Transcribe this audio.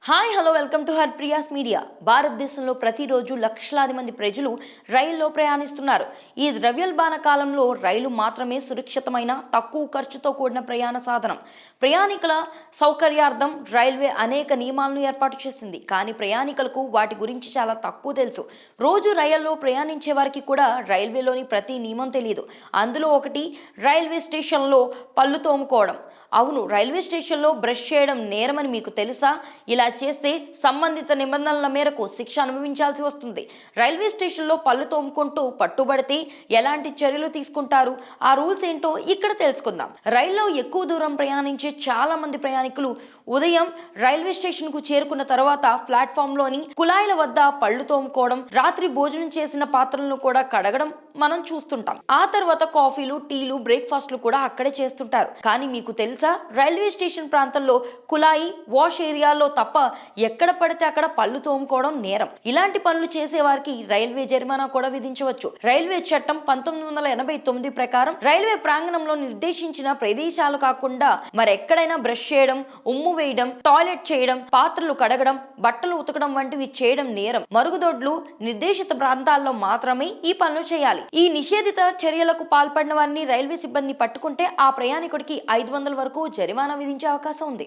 Hi hello welcome to Harpriya's media. భారతదేశంలో ప్రతిరోజు లక్షలాది మంది ప్రజలు రైల్లో ప్రయాణిస్తున్నారు. ఈ ద్రవ్యోల్బణ కాలంలో రైలు మాత్రమే సురక్షితమైన, తక్కువ ఖర్చుతో కూడిన ప్రయాణ సాధనం. ప్రయాణికుల సౌకర్యార్థం రైల్వే అనేక నియమాలను ఏర్పాటు చేసింది. కానీ ప్రయాణికులకు వాటి గురించి చాలా తక్కువ తెలుసు. రోజు రైల్లో ప్రయాణించే వారికి కూడా రైల్వేలోని ప్రతి నియమం తెలియదు. అందులో ఒకటి రైల్వే స్టేషన్లో పళ్ళు తోముకోవడం. అవును, రైల్వే స్టేషన్లో బ్రష్ చేయడం నేరమని మీకు తెలుసా? ఇలా చేస్తే సంబంధిత నిబంధనల మేరకు శిక్ష అనుభవించాల్సి వస్తుంది. రైల్వే స్టేషన్లో పళ్ళు తోముకుంటూ పట్టుబడితే ఎలాంటి చర్యలు తీసుకుంటారు? ఆ రూల్స్ ఏంటో ఇక్కడ తెలుసుకుందాం. రైల్లో ఎక్కువ దూరం ప్రయాణించే చాలా మంది ప్రయాణికులు ఉదయం రైల్వే స్టేషన్ కు చేరుకున్న తర్వాత ప్లాట్ఫామ్లోని కుళాయిల వద్ద పళ్ళు తోముకోవడం, రాత్రి భోజనం చేసిన పాత్రలను కూడా కడగడం మనం చూస్తుంటాం. ఆ తర్వాత కాఫీలు, టీలు, బ్రేక్ఫాస్ట్లు కూడా అక్కడే చేస్తుంటారు. కానీ మీకు తెలుసా, రైల్వే స్టేషన్ ప్రాంతంలో కుళాయి, వాష్ ఏరియాలో తప్ప ఎక్కడ పడితే అక్కడ పళ్ళు తోముకోవడం నేరం. ఇలాంటి పనులు చేసే వారికి రైల్వే జరిమానా కూడా విధించవచ్చు. రైల్వే చట్టం 1989 ప్రకారం రైల్వే ప్రాంగణంలో నిర్దేశించిన ప్రదేశాలు కాకుండా మరెక్కడైనా బ్రష్ చేయడం, ఉమ్ము వేయడం, టాయిలెట్ చేయడం, పాత్రలు కడగడం, బట్టలు ఉతకడం వంటివి చేయడం నేరం. మరుగుదొడ్లు నిర్దేశిత ప్రాంతాల్లో మాత్రమే ఈ పనులు చేయాలి. ఈ నిషేధిత చర్యలకు పాల్పడిన వారిని రైల్వే సిబ్బంది పట్టుకుంటే ఆ ప్రయాణికుడికి 500 వరకు జరిమానా విధించే అవకాశం ఉంది.